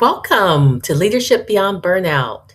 Welcome to Leadership Beyond Burnout.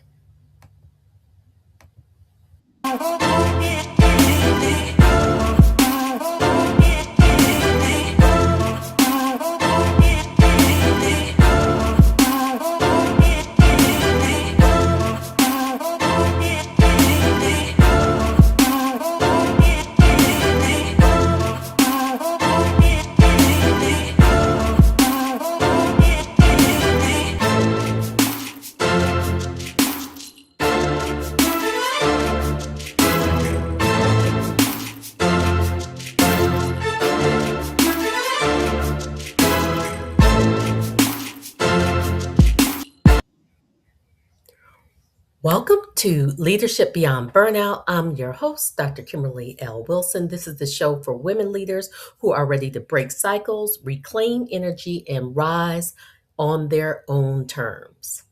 Welcome to Leadership Beyond Burnout. I'm your host, Dr. Kimberly L. Wilson. This is the show for women leaders who are ready to break cycles, reclaim energy, and rise on their own terms.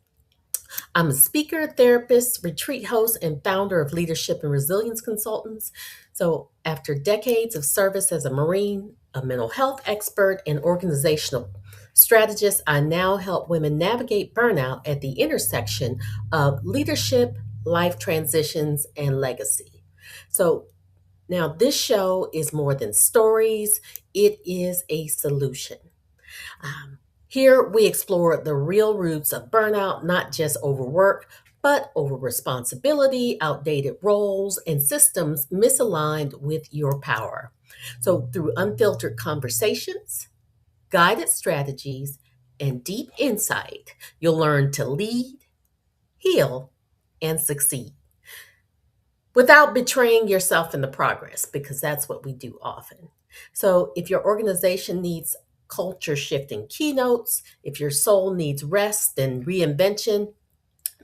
I'm a speaker, therapist, retreat host, and founder of Leadership and Resilience Consultants. So, after decades of service as a Marine, a mental health expert, and organizational strategist, I now help women navigate burnout at the intersection of leadership, life transitions, and legacy. So, now this show is more than stories, it is a solution. Here we explore the real roots of burnout, not just overwork, but over responsibility, outdated roles, and systems misaligned with your power. So, through unfiltered conversations, guided strategies, and deep insight, you'll learn to lead, heal, and succeed without betraying yourself in the progress, because that's what we do often. So, if your organization needs culture shifting keynotes, if your soul needs rest and reinvention,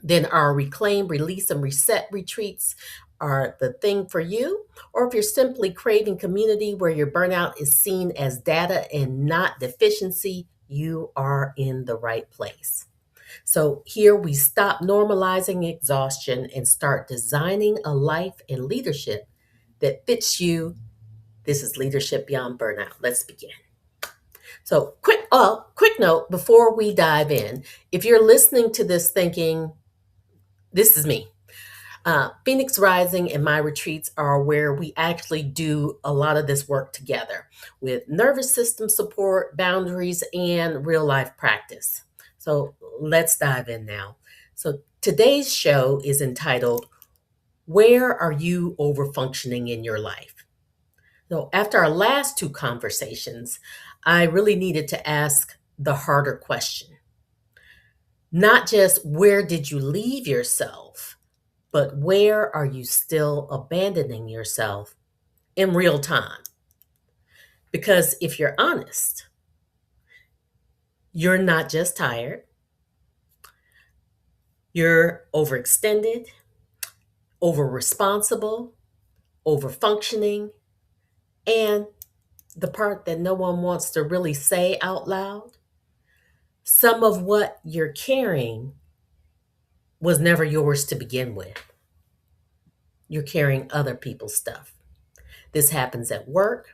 then our Reclaim, Release, and Reset retreats are the thing for you. Or if you're simply craving community where your burnout is seen as data and not deficiency, you are in the right place. So here we stop normalizing exhaustion and start designing a life and leadership that fits you. This is Leadership Beyond Burnout. Let's begin. So quick note before we dive in. If you're listening to this thinking, this is me. Phoenix Rising and my retreats are where we actually do a lot of this work together with nervous system support, boundaries, and real life practice. So let's dive in now. So today's show is entitled, Where Are You Overfunctioning in Your Life? So after our last two conversations, I really needed to ask the harder question. Not just where did you leave yourself, but where are you still abandoning yourself in real time? Because if you're honest, you're not just tired, you're overextended, over responsible, over functioning, and the part that no one wants to really say out loud, some of what you're carrying was never yours to begin with. You're carrying other people's stuff. This happens at work,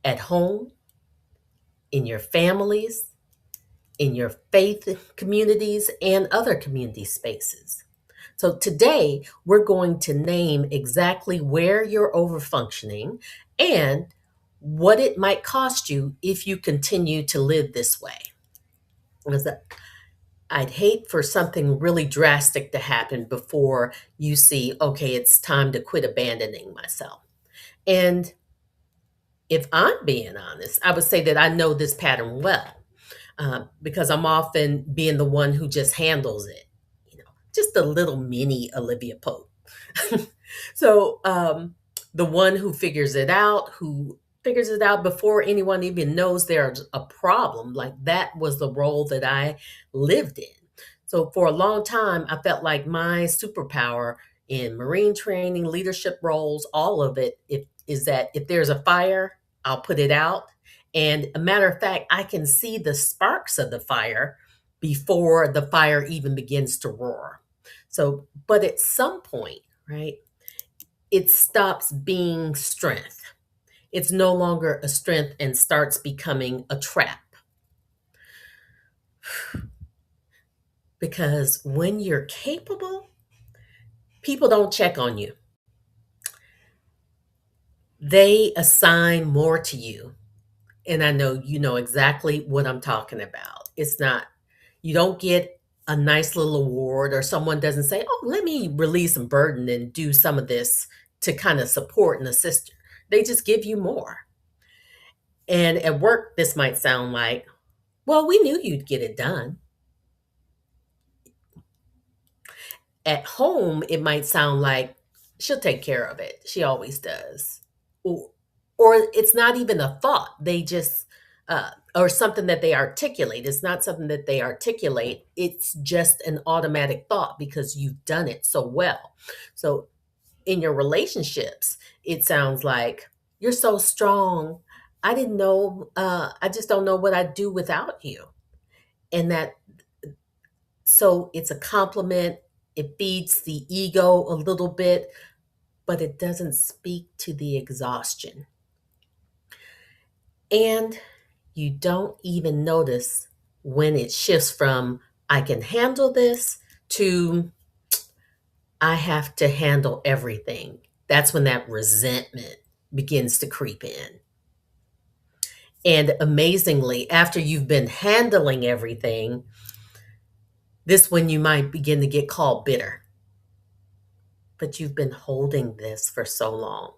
at home, in your families, in your faith communities, and other community spaces. So today, we're going to name exactly where you're overfunctioning and what it might cost you if you continue to live this way. Because I'd hate for something really drastic to happen before you see, okay, it's time to quit abandoning myself. And if I'm being honest, I would say that I know this pattern well, because I'm often being the one who just handles it, just a little mini Olivia Pope. So the one who figures it out before anyone even knows there's a problem, like that was the role that I lived in. So for a long time, I felt like my superpower in Marine training, leadership roles, all of it, is that if there's a fire, I'll put it out. And a matter of fact, I can see the sparks of the fire before the fire even begins to roar. So, but at some point, right, it stops being strength. It's no longer a strength and starts becoming a trap. Because when you're capable, people don't check on you. They assign more to you. And I know you know exactly what I'm talking about. It's not, you don't get a nice little award, or someone doesn't say, oh, let me release some burden and do some of this to kind of support and assist you. They just give you more. And at work, this might sound like, well, we knew you'd get it done. At home, it might sound like she'll take care of it. She always does. Or, or it's not even a thought. They just, or something that they articulate. It's not something that they articulate. It's just an automatic thought because you've done it so well. So in your relationships, it sounds like, you're so strong. I didn't know, I just don't know what I'd do without you. And that, so it's a compliment. It feeds the ego a little bit, but it doesn't speak to the exhaustion. And you don't even notice when it shifts from, I can handle this, to, I have to handle everything. That's when that resentment begins to creep in. And amazingly, after you've been handling everything, this when you might begin to get called bitter. But you've been holding this for so long.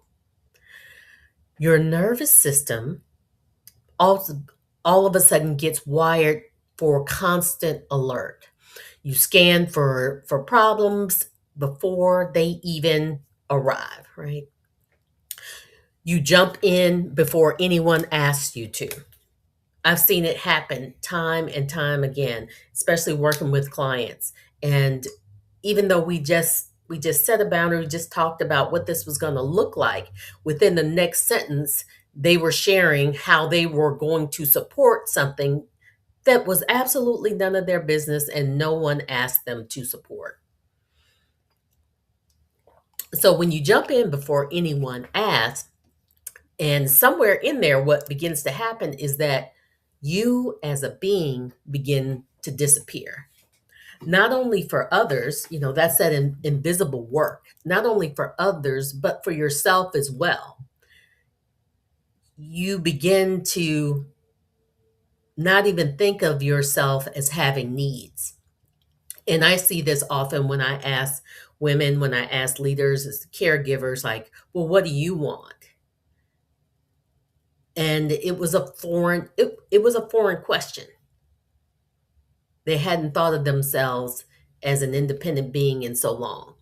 Your nervous system also all of a sudden gets wired for constant alert. You scan for problems before they even arrive, right? You jump in before anyone asks you to. I've seen it happen time and time again, especially working with clients. And even though we just set a boundary, we just talked about what this was going to look like, within the next sentence, they were sharing how they were going to support something that was absolutely none of their business and no one asked them to support. So when you jump in before anyone asks, and somewhere in there, what begins to happen is that you as a being begin to disappear. Not only for others, that's that invisible work, not only for others, but for yourself as well. You begin to not even think of yourself as having needs. And I see this often when I ask women, when I ask leaders, as caregivers, like, well, what do you want? And it was a foreign question. They hadn't thought of themselves as an independent being in so long.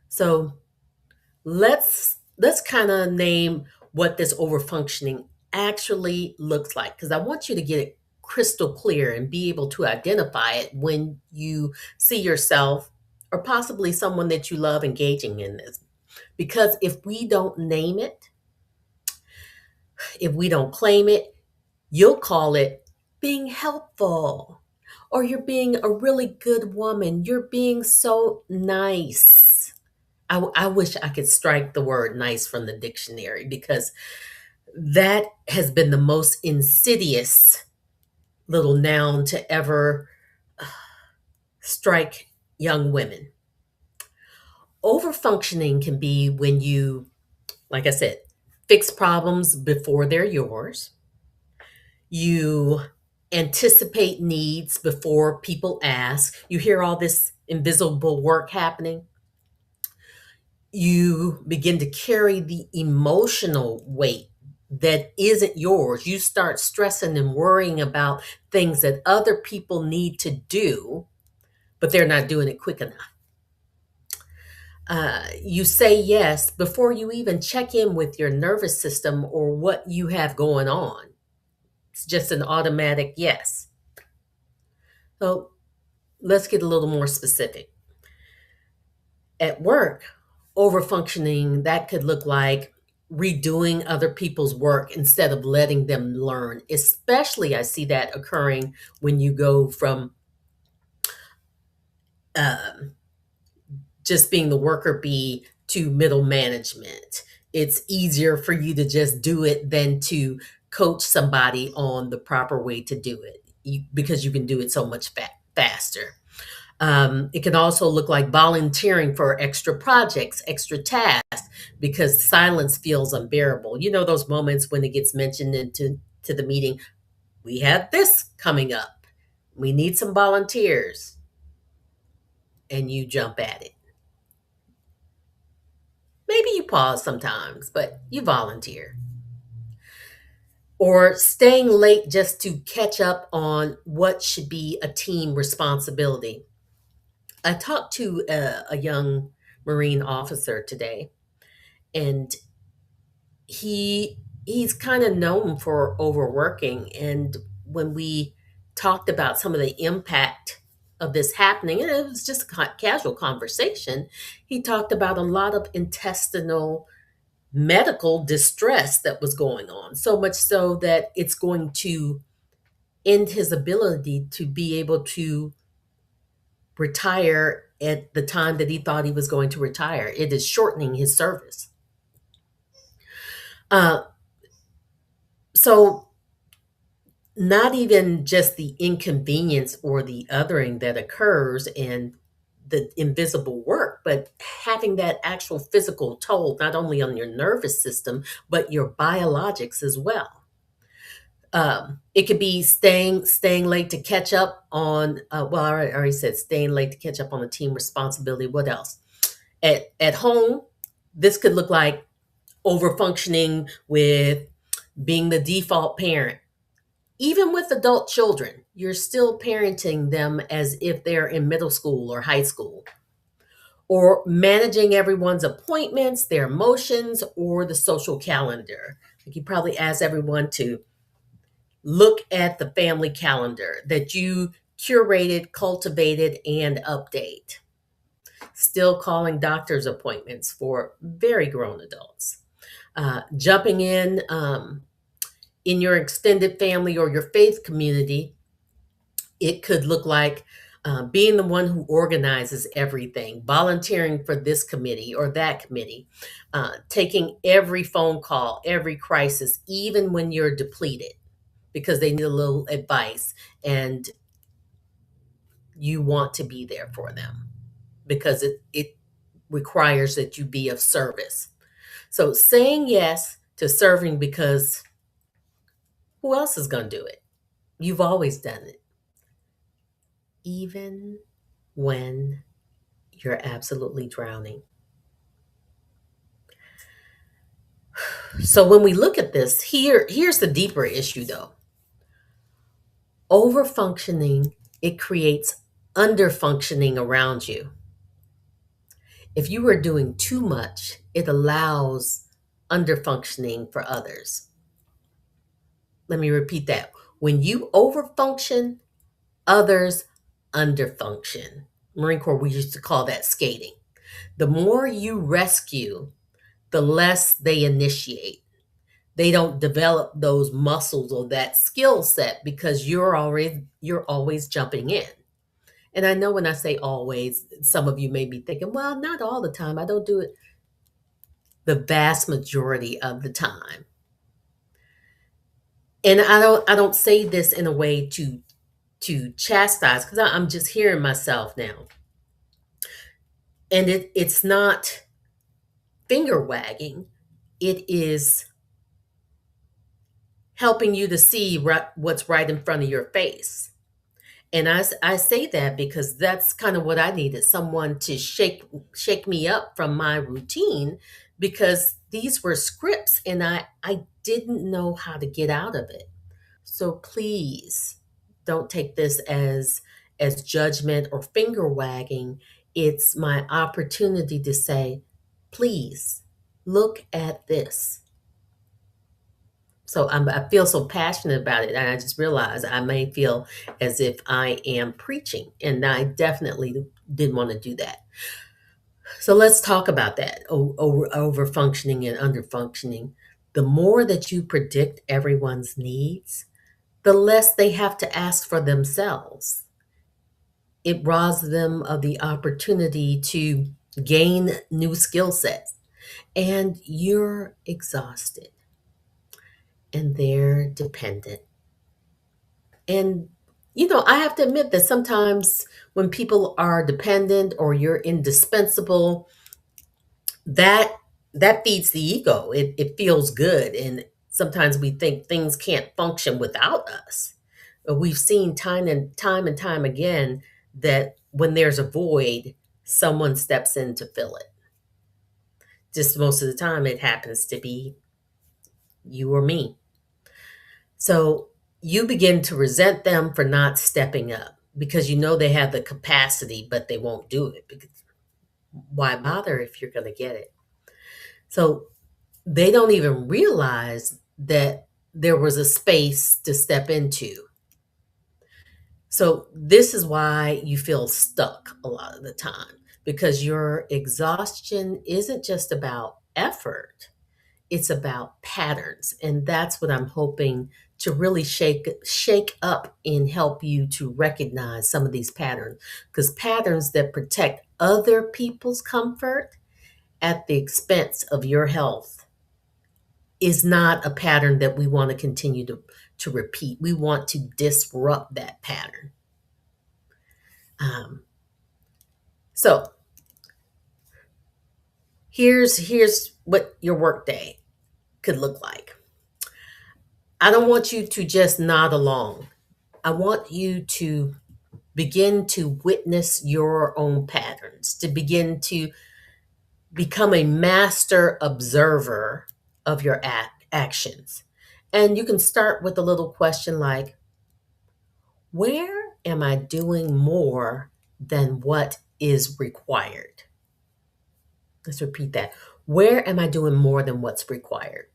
So let's kind of name what this overfunctioning actually looks like, because I want you to get it crystal clear and be able to identify it when you see yourself or possibly someone that you love engaging in this. Because if we don't name it, if we don't claim it, you'll call it being helpful, or you're being a really good woman, you're being so nice. I wish I could strike the word nice from the dictionary, because that has been the most insidious little noun to ever strike young women. Overfunctioning can be when you, like I said, fix problems before they're yours. You anticipate needs before people ask. You hear all this invisible work happening. You begin to carry the emotional weight that isn't yours. You start stressing and worrying about things that other people need to do, but they're not doing it quick enough. You say yes before you even check in with your nervous system or what you have going on. It's just an automatic yes. So let's get a little more specific. At work, overfunctioning, that could look like redoing other people's work instead of letting them learn. Especially, I see that occurring when you go from um, just being the worker bee to middle management. It's easier for you to just do it than to coach somebody on the proper way to do it, because you can do it so much faster. It can also look like volunteering for extra projects, extra tasks, because silence feels unbearable. You know those moments when it gets mentioned into to the meeting, we have this coming up. We need some volunteers, and you jump at it. Maybe you pause sometimes, but you volunteer. Or staying late just to catch up on what should be a team responsibility. I talked to a young Marine officer today, and he's kind of known for overworking. And when we talked about some of the impact of this happening, and it was just a casual conversation, he talked about a lot of intestinal medical distress that was going on, so much so that it's going to end his ability to be able to retire at the time that he thought he was going to retire. It is shortening his service. Uh, so, not even just the inconvenience or the othering that occurs in the invisible work, but having that actual physical toll, not only on your nervous system, but your biologics as well. It could be staying late to catch up on. Well, I already said staying late to catch up on the team responsibility. What else? At home, this could look like over functioning with being the default parent. Even with adult children, you're still parenting them as if they're in middle school or high school, or managing everyone's appointments, their emotions, or the social calendar. Like you probably ask everyone to look at the family calendar that you curated, cultivated, and update. Still calling doctor's appointments for very grown adults. Jumping in your extended family or your faith community, it could look like being the one who organizes everything, volunteering for this committee or that committee, taking every phone call, every crisis, even when you're depleted, because they need a little advice and you want to be there for them because it requires that you be of service. So saying yes to serving because who else is going to do it? You've always done it, even when you're absolutely drowning. So when we look at this, here's the deeper issue though. Over functioning, it creates under functioning around you. If you are doing too much, it allows under functioning for others. Let me repeat that. When you overfunction, others underfunction. Marine Corps, we used to call that skating. The more you rescue, the less they initiate. They don't develop those muscles or that skill set because you're always jumping in. And I know when I say always, some of you may be thinking, well, not all the time. I don't do it the vast majority of the time. And I don't say this in a way to chastise because I'm just hearing myself now. And it's not finger wagging. It is helping you to see what's right in front of your face. And I say that because that's kind of what I needed, someone to shake me up from my routine because these were scripts and I didn't know how to get out of it. So please don't take this as judgment or finger wagging. It's my opportunity to say, please look at this. So I feel so passionate about it, and I just realized I may feel as if I am preaching, and I definitely didn't want to do that. So let's talk about that over functioning and under functioning. The more that you predict everyone's needs, the less they have to ask for themselves. It robs them of the opportunity to gain new skill sets, and you're exhausted and they're dependent. And I have to admit that sometimes when people are dependent or you're indispensable, that that feeds the ego. It feels good, and sometimes we think things can't function without us. But we've seen time and time again that when there's a void, someone steps in to fill it. Just most of the time, it happens to be you or me. So you begin to resent them for not stepping up because you know they have the capacity, but they won't do it. Because why bother if you're going to get it? So they don't even realize that there was a space to step into. So this is why you feel stuck a lot of the time, because your exhaustion isn't just about effort, it's about patterns. And that's what I'm hoping to really shake up and help you to recognize some of these patterns, because patterns that protect other people's comfort at the expense of your health is not a pattern that we want to continue to repeat. We want to disrupt that pattern. Um, so here's what your workday could look like. I don't want you to just nod along. I want you to begin to witness your own patterns, to begin to become a master observer of your actions. And you can start with a little question like, where am I doing more than what is required? Let's repeat that. Where am I doing more than what's required?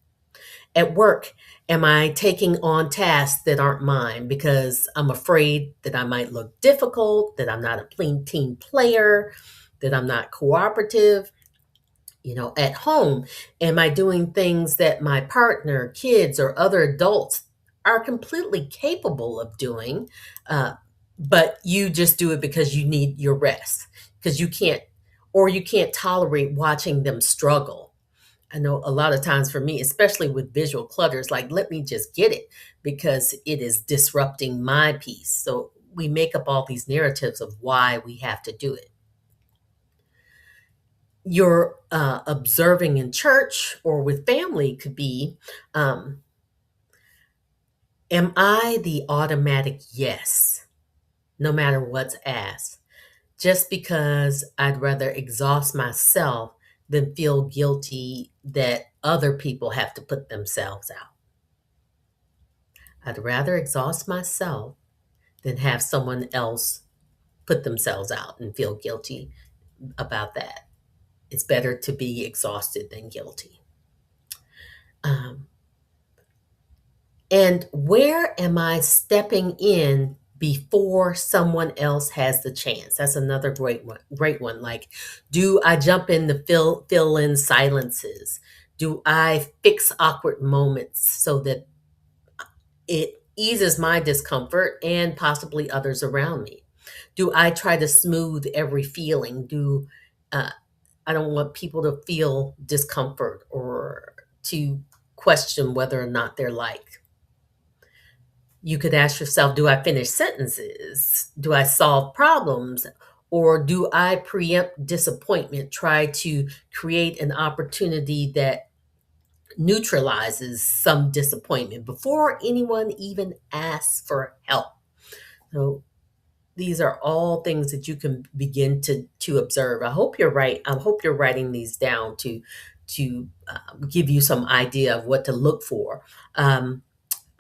At work, am I taking on tasks that aren't mine because I'm afraid that I might look difficult, that I'm not a clean team player, that I'm not cooperative? At home, am I doing things that my partner, kids, or other adults are completely capable of doing, uh, but you just do it because you need your rest, because you can't tolerate watching them struggle. I know a lot of times for me, especially with visual clutter, it's like, let me just get it because it is disrupting my peace. So we make up all these narratives of why we have to do it. Your observing in church or with family could be, um, am I the automatic yes, no matter what's asked? Just because I'd rather exhaust myself than feel guilty that other people have to put themselves out. I'd rather exhaust myself than have someone else put themselves out and feel guilty about that. It's better to be exhausted than guilty. Um, and where am I stepping in before someone else has the chance? That's another great one. Great one. Like, do I jump in to fill in silences? Do I fix awkward moments so that it eases my discomfort and possibly others around me? Do I try to smooth every feeling? Do I don't want people to feel discomfort or to question whether or not they're liked. You could ask yourself, do I finish sentences? Do I solve problems? Or do I preempt disappointment, try to create an opportunity that neutralizes some disappointment before anyone even asks for help? So these are all things that you can begin to observe. I hope you're right. I hope you're writing these down to give you some idea of what to look for.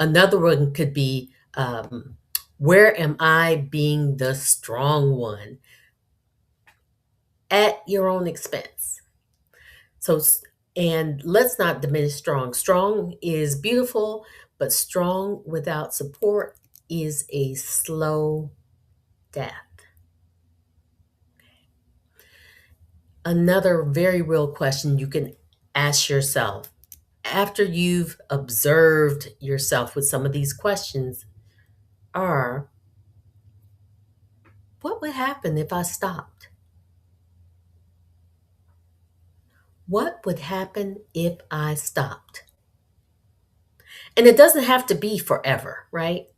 Another one could be, where am I being the strong one at your own expense? So, and let's not diminish strong. Strong is beautiful, but strong without support is a slow death. Another very real question you can ask yourself after you've observed yourself with some of these questions are, what would happen if I stopped? What would happen if I stopped? And it doesn't have to be forever, right?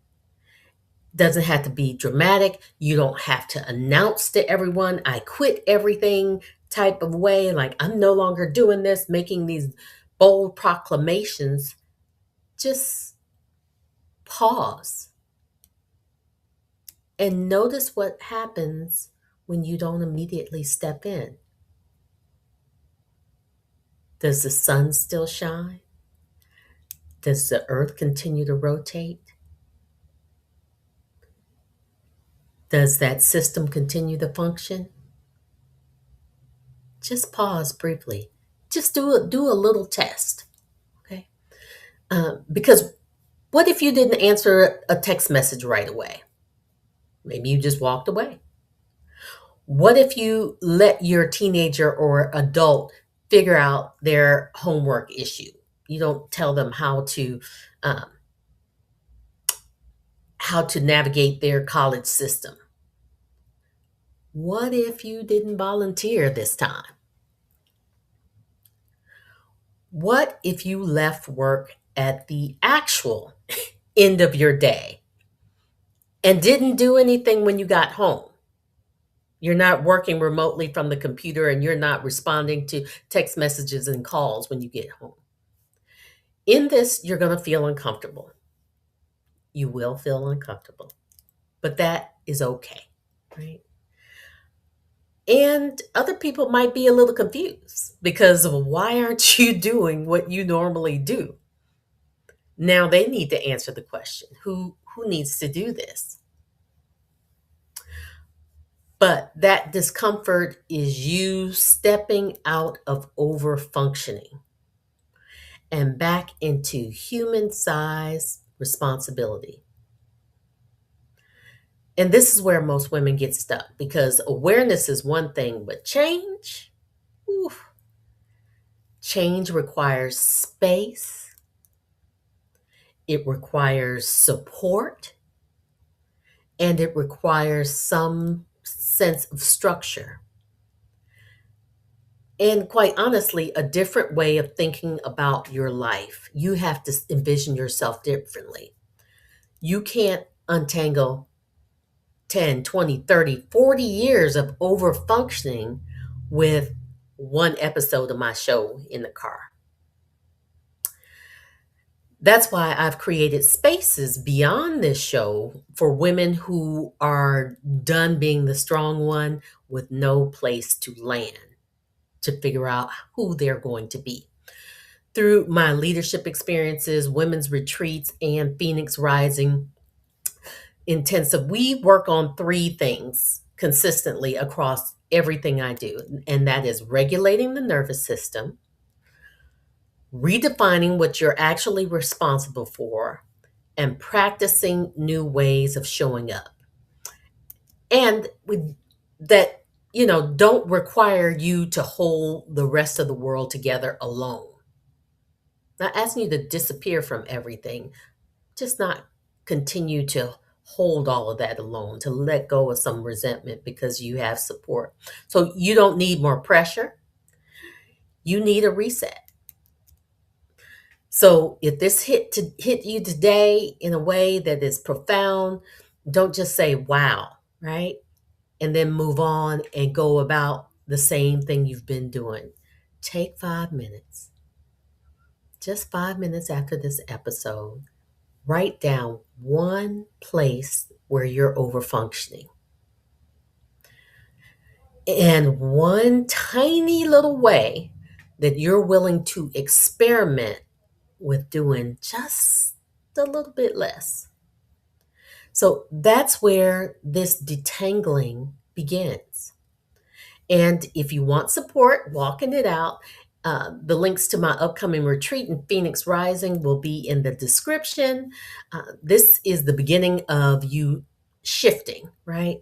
Doesn't have to be dramatic. You don't have to announce to everyone, I quit everything type of way. Like, I'm no longer doing this, making these bold proclamations. Just pause and notice what happens when you don't immediately step in. Does the sun still shine? Does the earth continue to rotate? Does that system continue to function? Just pause briefly. Just do a little test, okay? Because what if you didn't answer a text message right away? Maybe you just walked away. What if you let your teenager or adult figure out their homework issue? You don't tell them um, how to navigate their college system. What if you didn't volunteer this time? What if you left work at the actual end of your day and didn't do anything when you got home? You're not working remotely from the computer and you're not responding to text messages and calls when you get home. In this, you're going to feel uncomfortable. You will feel uncomfortable, but that is okay, right? And other people might be a little confused because of why aren't you doing what you normally do? Now they need to answer the question, who needs to do this? But that discomfort is you stepping out of over functioning and back into human size responsibility. And this is where most women get stuck because awareness is one thing, but change, oof, change requires space, it requires support, and it requires some sense of structure. And quite honestly, a different way of thinking about your life. You have to envision yourself differently. You can't untangle 10, 20, 30, 40 years of over functioning with one episode of my show in the car. That's why I've created spaces beyond this show for women who are done being the strong one with no place to land to figure out who they're going to be. Through my leadership experiences, women's retreats, and Phoenix Rising intensive, we work on three things consistently across everything I do, and that is regulating the nervous system, redefining what you're actually responsible for, and practicing new ways of showing up. And with that, don't require you to hold the rest of the world together alone. Not asking you to disappear from everything, just not continue to hold all of that alone, to let go of some resentment because you have support. So you don't need more pressure. You need a reset. So if this hit you today in a way that is profound, don't just say wow, right? And then move on and go about the same thing you've been doing. Take 5 minutes, just 5 minutes after this episode, write down one place where you're over functioning and one tiny little way that you're willing to experiment with doing just a little bit less. So that's where this detangling begins. And if you want support walking it out, the links to my upcoming retreat in Phoenix Rising will be in the description. This is the beginning of you shifting, right?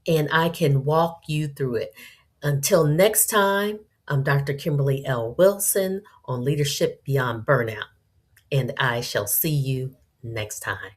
And I can walk you through it. Until next time, I'm Dr. Kimberly L. Wilson on Leadership Beyond Burnout, and I shall see you next time.